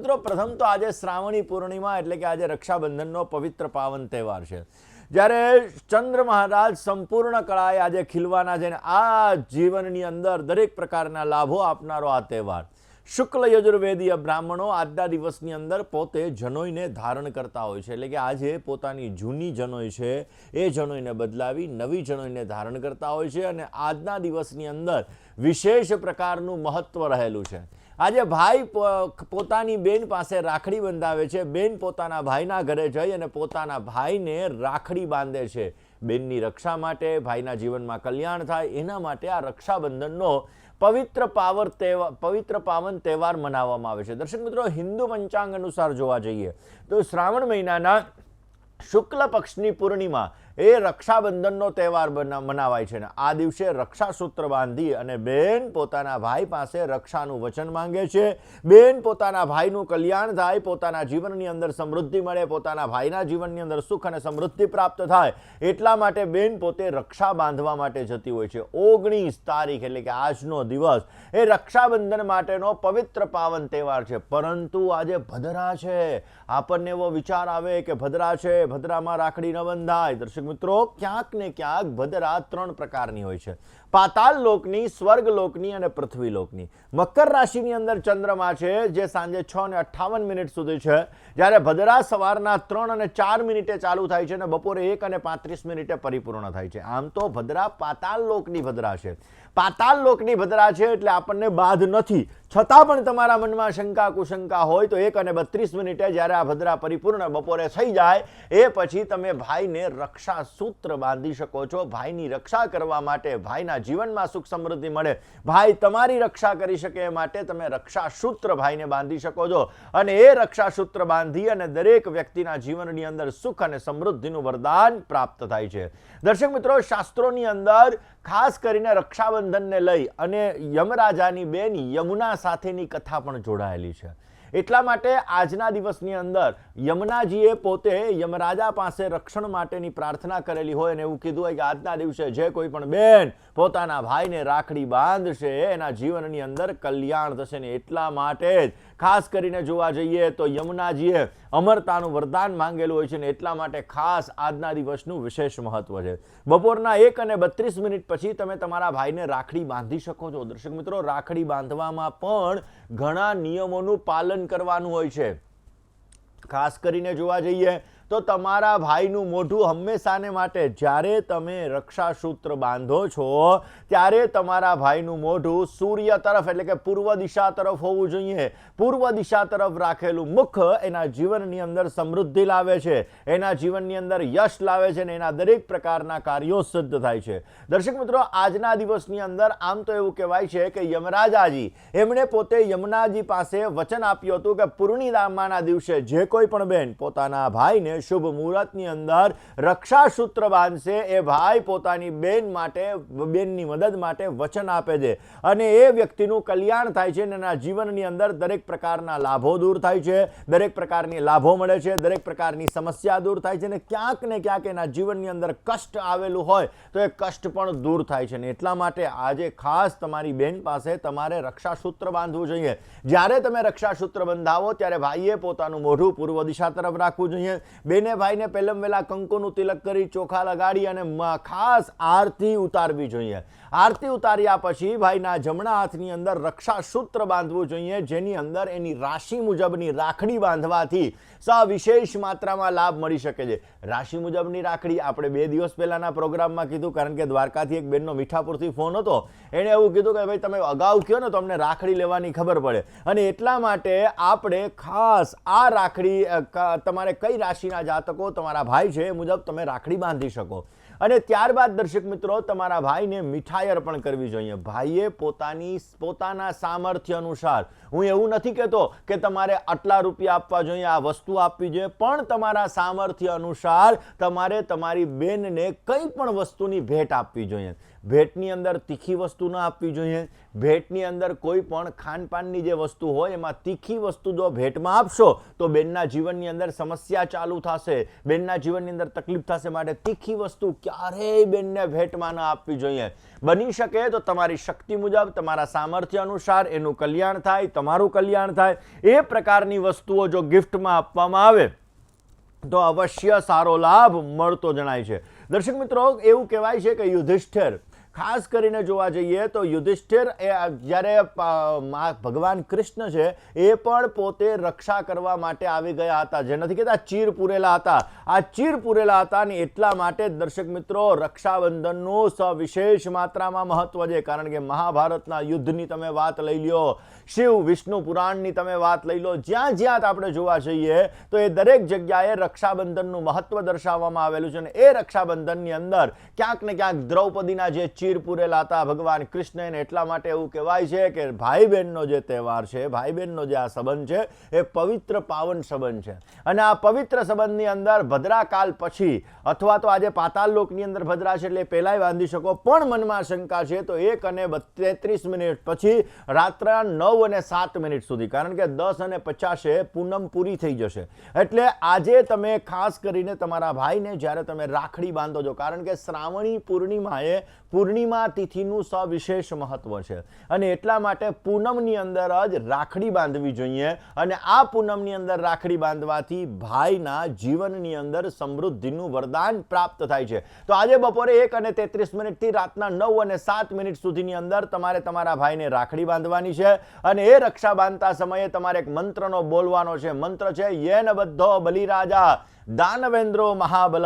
મિત્રો, પ્રથમ તો આજે શ્રાવણી પૂર્ણિમા એટલે કે આજે રક્ષાબંધનનો પવિત્ર પાવન તહેવાર છે, જ્યારે ચંદ્ર મહારાજ સંપૂર્ણ કળાએ આજે ખીલવાના છે. આ જીવનની અંદર દરેક પ્રકારના લાભો આપનારો આ તહેવાર. શુક્લ યજુર્વેદીય બ્રાહ્મણો આજના દિવસની અંદર પોતે જનોઈને ધારણ કરતા હોય છે, એટલે કે આજે પોતાની જૂની જનોઈ છે એ જનોઈને બદલાવી નવી જનોઈને ધારણ કરતા હોય છે. અને આજના દિવસની અંદર વિશેષ પ્રકારનું મહત્વ રહેલું છે. આજે ભાઈ પોતાની બેન પાસે રાખડી બંધાવે છે, બેન પોતાના ભાઈના ઘરે જઈ અને પોતાના ભાઈને રાખડી બાંધે છે. બેનની રક્ષા માટે, ભાઈના જીવનમાં કલ્યાણ થાય એના માટે આ રક્ષાબંધનનો પવિત્ર પાવન તહેવાર મનાવવામાં આવે છે. દર્શક મિત્રો, હિન્દુ પંચાંગ અનુસાર જોવા જઈએ તો શ્રાવણ મહિનાના શુક્લ પક્ષની પૂર્ણિમા એ રક્ષાબંધનનો તહેવાર મનાવાય છે. આ દિવસે રક્ષાસૂત્ર બાંધી અને બેન પોતાના ભાઈ પાસે રક્ષાનું વચન માંગે છે. બેન પોતાના ભાઈનું કલ્યાણ થાય, પોતાના જીવનની અંદર સમૃદ્ધિ મળે, પોતાના ભાઈના જીવનની અંદર સુખ અને સમૃદ્ધિ પ્રાપ્ત થાય એટલા માટે બેન પોતે રક્ષા બાંધવા માટે જતી હોય છે. 19 તારીખ એટલે કે આજનો દિવસ એ રક્ષાબંધન માટેનો પવિત્ર પાવન તહેવાર છે. પરંતુ આજે ભદરા છે, આપણને એવો વિચાર આવે કે ભદરા છે, ભદરામાં રાખડી ન બંધાય. દર્શક મિત્રો, ક્યાંક ને ક્યાંક ભદરા 3 પ્રકારની હોય છે: પાતાલ લોકની, સ્વર્ગ લોકની અને પૃથ્વી લોકની. મકર રાશિની અંદર ચંદ્રમા છે જે સાંજે 6:58 સુધી છે, જ્યારે ભદરા સવારના 3:04 ચાલુ થાય છે અને બપોરે 1:35 પરિપૂર્ણ થાય છે. આમ તો ભદરા પાતાલ લોકની ભદરા છે. પાતાલ લોકની ભદરા છે એટલે આપણને બાધ નથી, છતાં પણ તમારા મનમાં શંકા કુશંકા હોય તો 1:32 જ્યારે આ ભદરા પરિપૂર્ણ બપોરે થઈ જાય એ પછી તમે ભાઈને રક્ષા સૂત્ર બાંધી શકો છો. ભાઈની રક્ષા કરવા માટે, ભાઈના જીવનમાં સુખ સમૃદ્ધિ મળે, ભાઈ તમારી રક્ષા કરી શકે એ માટે તમે રક્ષા સૂત્ર ભાઈને બાંધી શકો છો. અને એ રક્ષા સૂત્ર બાંધી અને દરેક વ્યક્તિના જીવનની અંદર સુખ અને સમૃદ્ધિનું વરદાન પ્રાપ્ત થાય છે. દર્શક મિત્રો, શાસ્ત્રોની અંદર ખાસ કરીને રક્ષાબંધનને લઈ અને યમરાજાની બેન યમુના સાથેની કથા પણ જોડાયેલી છે. એટલા માટે આજના દિવસની અંદર યમુનાજીએ પોતે યમરાજા પાસે રક્ષણ માટેની પ્રાર્થના કરેલી હોય અને એવું કીધું હોય કે આજના દિવસે જે કોઈ પણ બેન પોતાના ભાઈને રાખડી બાંધશે એના જીવનની અંદર કલ્યાણ થશે. ને એટલા માટે જ ખાસ કરીને જોવા જઈએ તો યમુનાજીએ અમરતાનું વરદાન માંગેલું હોય છે ને એટલા માટે ખાસ આજના દિવસનું વિશેષ મહત્વ છે. બપોરના 1:32 પછી તમે તમારા ભાઈને રાખડી બાંધી શકો છો. દર્શક મિત્રો, રાખડી બાંધવામાં પણ ઘણા નિયમોનું પાલન કરવાનું હોય છે. ખાસ કરીને જોવા જઈએ તો તમારા ભાઈનું મોઢું હંમેશાને માટે જ્યારે તમે રક્ષા સૂત્ર બાંધો છો ત્યારે તમારા ભાઈનું મોઢું સૂર્ય તરફ એટલે કે પૂર્વ દિશા તરફ હોવું જોઈએ. પૂર્વ દિશા તરફ રાખેલું મુખ એના જીવનની અંદર સમૃદ્ધિ લાવે છે, એના જીવનની અંદર યશ લાવે છે અને એના દરેક પ્રકારના કાર્યો સિદ્ધ થાય છે. દર્શક મિત્રો, આજના દિવસની અંદર આમ તો એવું કહેવાય છે કે યમરાજાજી એમણે પોતે યમુનાજી પાસે વચન આપ્યું હતું કે પૂર્ણિમાના દિવસે જે કોઈ પણ બેન પોતાના ભાઈને શુભ મુહૂર્તની અંદર રક્ષા સૂત્ર બાંધશે એ ભાઈ પોતાની બેન માટે, બેનની મદદ માટે વચન આપે છે અને એ વ્યક્તિનું કલ્યાણ થાય છે અને એના જીવનની અંદર દરેક પ્રકારના લાભો દૂર થાય છે, દરેક પ્રકારની લાભો મળે છે, દરેક પ્રકારની સમસ્યા દૂર થાય છે અને ક્યાંક ને ક્યાંક એના જીવનની અંદર કષ્ટ આવેલું હોય તો એ કષ્ટ પણ દૂર થાય છે. ને એટલા માટે આજે ખાસ તમારી બેન પાસે તમારે રક્ષા સૂત્ર બાંધવું જોઈએ. જ્યારે તમે રક્ષા સૂત્ર બંધાવો ત્યારે ભાઈએ પોતાનું મોઢું પૂર્વ દિશા તરફ રાખવું જોઈએ. બેને ભાઈને પહેલમ વહેલા કંકુનું તિલક કરી ચોખા લગાડી અને ખાસ આરતી ઉતારવી જોઈએ. આરતી ઉતાર્યા પછી ભાઈના જમણા હાથની અંદર રક્ષા સૂત્ર બાંધવું જોઈએ, જેની અંદર એની રાશિ મુજબની રાખડી બાંધવાથી સવિશેષ માત્રામાં લાભ મળી શકે છે. રાશિ મુજબની રાખડી આપણે 2 દિવસ પહેલાના પ્રોગ્રામમાં કીધું, કારણ કે દ્વારકાથી એક બેનનો મીઠાપુરથી ફોન હતો, એણે એવું કીધું કે ભાઈ તમે અગાઉ કહો ને તો અમને રાખડી લેવાની ખબર પડે. અને એટલા માટે આપણે ખાસ આ રાખડી તમારે કઈ રાશિના જાતકો તમારા ભાઈ છે એ મુજબ તમે રાખડી બાંધી શકો. અને ત્યારબાદ દર્શક મિત્રો, તમારા ભાઈને મીઠાઈ અર્પણ કરવી જોઈએ. ભાઈએ પોતાના સામર્થ્ય અનુસાર, હું એવું નથી કહેતો કે તમારે આટલા રૂપિયા આપવા જોઈએ, આ વસ્તુ આપવી જોઈએ, પણ તમારા સામર્થ્ય અનુસાર તમારે તમારી બેનને કંઈ પણ વસ્તુની ભેટ આપવી જોઈએ. ભેટની અંદર તીખી વસ્તુ ન આપવી જોઈએ. ભેટની અંદર કોઈ પણ ખાનપાનની જે વસ્તુ હોય એમાં તીખી વસ્તુ જો ભેટમાં આપશો તો બેનના જીવનની અંદર સમસ્યા ચાલુ થશે, બેનના જીવનની અંદર તકલીફ થશે. માટે તીખી વસ્તુ ક્યારેય બેનને ભેટમાં ન આપવી જોઈએ. બની શકે તો તમારી શક્તિ મુજબ, તમારા સામર્થ્ય અનુસાર એનું કલ્યાણ થાય, તમારું કલ્યાણ થાય એ પ્રકારની વસ્તુઓ જો ગિફ્ટમાં આપવામાં આવે તો અવશ્ય સારો લાભ મળતો જણાય છે. દર્શક મિત્રો, એવું કહેવાય છે કે યુધિષ્ઠિર, ખાસ કરીને જોવા જઈએ તો યુધિષ્ઠિર એ જ્યારે ભગવાન કૃષ્ણ છે એ પણ પોતે રક્ષા કરવા માટે આવી ગયા હતા. જે નથી કહેતા ચીર પૂરેલા હતા, આ ચીર પૂરેલા હતા ને એટલા માટે દર્શક મિત્રો રક્ષાબંધનનું સવિશેષ માત્રામાં મહત્વ છે. કારણ કે મહાભારતના યુદ્ધની તમે વાત લઈ લ્યો, શિવ વિષ્ણુ પુરાણની તમે વાત લઈ લો, જ્યાં જ્યાં આપણે જોવા જઈએ તો એ દરેક જગ્યાએ રક્ષાબંધનનું મહત્વ દર્શાવવામાં આવેલું છે. અને એ રક્ષાબંધનની અંદર ક્યાંક ને ક્યાંક દ્રૌપદીના જે ચીર પૂરેલા હતા ભગવાન કૃષ્ણને, એટલા માટે એવું કહેવાય છે કે ભાઈ બહેનનો જે તહેવાર છે, ભાઈ બહેનનો જે આ સંબંધ છે એ પવિત્ર પાવન સંબંધ છે. અને આ પવિત્ર સંબંધની અંદર ભદ્રાકાલ પછી અથવા તો આજે પાતાળ લોકની અંદર ભદ્રા છે એટલે પહેલાય બાંધી શકો, પણ મનમાં શંકા છે તો 1:33 પછી રાત્રે 9:07 સુધી, કારણ કે 10:50 પૂનમ પૂરી થઈ જશે. એટલે આજે તમે ખાસ કરીને તમારા ભાઈને જ્યારે તમે રાખડી બાંધો છો, કારણ કે શ્રાવણી પૂર્ણિમાએ પૂર્ણિમા તિથિનું સવિશેષ મહત્વ છે અને એટલા માટે પૂનમની અંદર જ રાખડી બાંધવી જોઈએ. અને આ પૂનમની અંદર રાખડી બાંધવાથી ભાઈના જીવનની અંદર સમૃદ્ધિનું વરદાન પ્રાપ્ત થાય છે. તો આજે બપોરે 1:33 થી રાતના 9:07 સુધીની અંદર તમારે તમારા ભાઈને રાખડી બાંધવાની છે. અને એ રક્ષા બાંધતા સમયે તમારે એક મંત્રનો બોલવાનો છે. મંત્ર છે યેન બધ્ધો બલિરાજા દાનવેન્દ્રો મહાબલ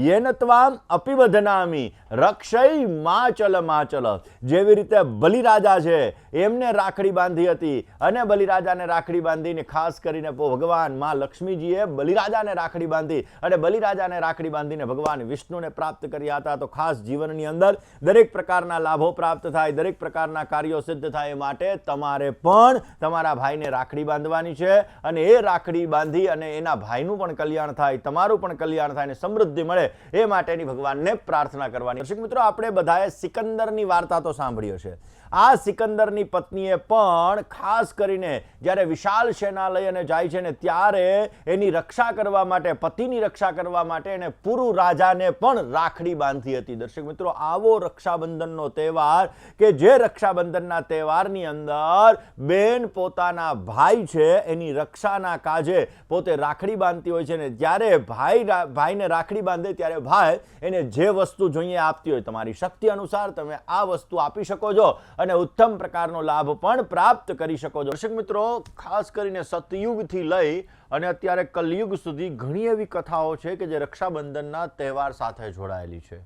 યેન ત્વામ અપિવધનામી રક્ષય માચલ માચલ. જેવી રીતે બલિરાજા છે એમને રાખડી બાંધી હતી અને બલિરાજાને રાખડી બાંધીને ખાસ કરીને ભગવાન માં લક્ષ્મીજીએ બલિરાજાને રાખડી બાંધી અને બલિરાજાને રાખડી બાંધીને ભગવાન વિષ્ણુને પ્રાપ્ત કર્યા હતા. તો ખાસ જીવનની અંદર દરેક પ્રકારના લાભો પ્રાપ્ત થાય, દરેક પ્રકારના કાર્યો સિદ્ધ થાય માટે તમારે પણ તમારા ભાઈને રાખડી બાંધવાની છે. અને એ રાખડી બાંધી અને એના ભાઈનું પણ કલ્યાણ થાય, તમારું પણ કલ્યાણ થાય અને સમૃદ્ધિ મળે એ માટેની ભગવાનને પ્રાર્થના કરવાની. દર્શક મિત્રો, આપણે બધાએ સિકંદરની વાર્તા તો સાંભળી હશે. આ સિકંદરની પત્નીએ પણ ખાસ કરીને જ્યારે વિશાળ સેના લઈ અને જાય છે ને ત્યારે એની રક્ષા કરવા માટે, પતિની રક્ષા કરવા માટે એને પુરુ રાજાને પણ રાખડી બાંધી હતી. દર્શક મિત્રો, આવો રક્ષાબંધનનો તહેવાર કે જે રક્ષાબંધનના તહેવારની અંદર બેન પોતાના ભાઈ છે એની રક્ષાના કાજે પોતે રાખડી બાંધતી હોય છે ને જ્યારે ભાઈને રાખડી બાંધે ત્યારે ભાઈ એને જે વસ્તુ જોઈએ આપતી હોય, તમારી શક્તિ અનુસાર તમે આ વસ્તુ આપી શકો છો અને ઉત્તમ પ્રકારનો લાભ પણ પ્રાપ્ત કરી શકો છો. દર્શક મિત્રો, ખાસ કરીને સતયુગથી લઈ અને અત્યારે કલયુગ સુધી ઘણી એવી કથાઓ છે કે જે રક્ષાબંધનના તહેવાર સાથે જોડાયેલી છે.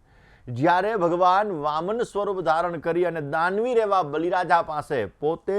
જ્યારે ભગવાન વામન સ્વરૂપ ધારણ કરી અને દાનવીર એવા બલિરાજા પાસે પોતે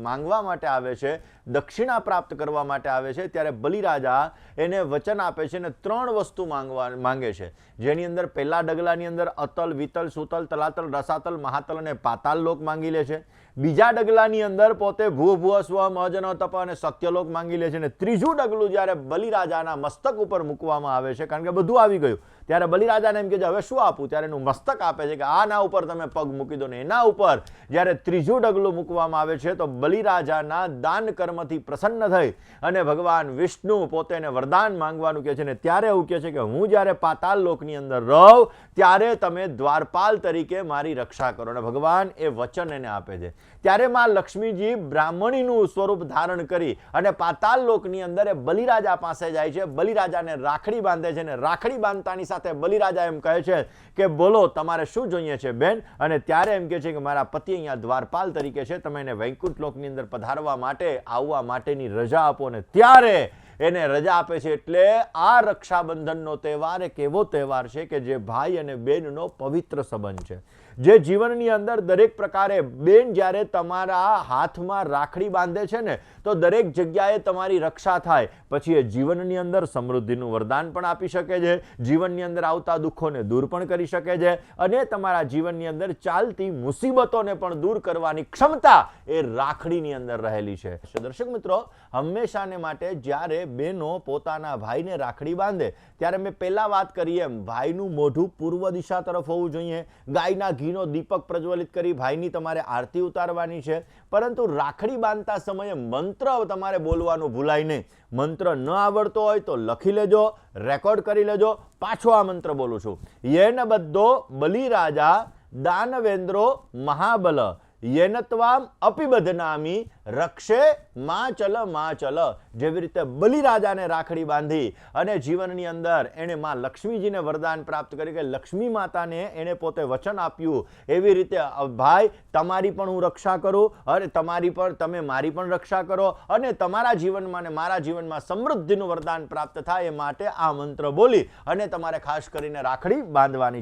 માંગવા માટે આવે છે, દક્ષિણા પ્રાપ્ત કરવા માટે આવે છે, ત્યારે બલિરાજા એને વચન આપે છે અને 3 વસ્તુ માંગે છે. જેની અંદર પહેલા ડગલાની અંદર અતલ, વિતલ, સુતલ, તલાતલ, રસાતલ, મહાતલ અને પાતાલ લોક માંગી લે છે. બીજા ડગલાની અંદર પોતે ભૂ ભૂ સ્વ મજન તપ અને સત્યલોક માંગી લે છે. અને ત્રીજું ડગલું જ્યારે બલિરાજાના મસ્તક ઉપર મૂકવામાં આવે છે, કારણ કે બધું આવી ગયું, ત્યારે બલિરાજાને એમ કે હવે શું આપું, ત્યારે એનું મસ્તક આપે છે કે આના ઉપર તમે પગ મૂકી દો. ને એના ઉપર જ્યારે ત્રીજું ડગલું મૂકવામાં આવે છે તો બલિરાજાના દાન કર્મથી પ્રસન્ન થઈ અને ભગવાન વિષ્ણુ પોતે એને વરદાન માંગવાનું કહે છે. ને ત્યારે એવું કહે છે કે હું જ્યારે પાતાળ લોકની અંદર રહું ત્યારે તમે દ્વારપાલ તરીકે મારી રક્ષા કરો. અને ભગવાન એ વચન એને આપે છે. ત્યારે માં લક્ષ્મીજી બ્રાહ્મણીનું સ્વરૂપ ધારણ કરી અને પાતાળ લોકની અંદર એ બલિરાજા પાસે જાય છે, બલિરાજાને રાખડી બાંધે છે. અને રાખડી બાંધતાની સાથે બલિરાજા એમ કહે છે કે બોલો તમારે શું જોઈએ છે બેન. અને ત્યારે એમ કહે છે કે મારા પતિ અહીંયા દ્વારપાલ તરીકે છે, તમે એને વૈકુંઠ લોકની અંદર પધારવા માટે આવવા માટેની રજા આપો. ને ત્યારે એને રજા આપે છે. એટલે આ રક્ષાબંધનનો તહેવાર એક એવો તહેવાર છે કે જે ભાઈ અને બહેનનો પવિત્ર સંબંધ છે. જે જીવનની અંદર દરેક પ્રકારે બેન જ્યારે તમારા હાથમાં રાખડી બાંધે છે ને તો દરેક જગ્યાએ તમારી રક્ષા થાય, પછી એ જીવનની અંદર સમૃદ્ધિનું વરદાન પણ આપી શકે છે, જીવનની અંદર આવતા દુઃખોને દૂર પણ કરી શકે છે અને તમારા જીવનની અંદર ચાલતી મુસીબતોને પણ દૂર કરવાની ક્ષમતા એ રાખડીની અંદર રહેલી છે. દર્શક મિત્રો, હંમેશાને માટે જ્યારે બહેનો પોતાના ભાઈને રાખડી બાંધે ત્યારે મેં પહેલા વાત કરી એમ ભાઈનું મોઢું પૂર્વ દિશા તરફ હોવું જોઈએ. ગાયના ઘીનો દીપક પ્રજ્વલિત કરી ભાઈની તમારે આરતી ઉતારવાની છે. પરંતુ રાખડી બાંધતા સમયે મંત્ર તમારે બોલવાનું ભૂલાય નહીં. મંત્ર ન આવડતો હોય તો લખી લેજો, રેકોર્ડ કરી લેજો. પાછો આ મંત્ર બોલું છું. યેન બધો બલિરાજા દાનવેન્દ્રો મહાબલ યેનત્વામ અપિબધનામી રક્ષે માચલ માચલ. જેવી રીતે બલિરાજાને રાખડી બાંધી અને જીવનની અંદર એણે માં લક્ષ્મીજીને વરદાન પ્રાપ્ત કરી કે લક્ષ્મી માતાને એણે પોતે વચન આપ્યું, એવી રીતે ભાઈ તમારી પણ હું રક્ષા કરું અને તમે મારી પણ રક્ષા કરો અને તમારા જીવનમાં અને મારા જીવનમાં સમૃદ્ધિનું વરદાન પ્રાપ્ત થાય એ માટે આ મંત્ર બોલી અને તમારે ખાસ કરીને રાખડી બાંધવાની છે.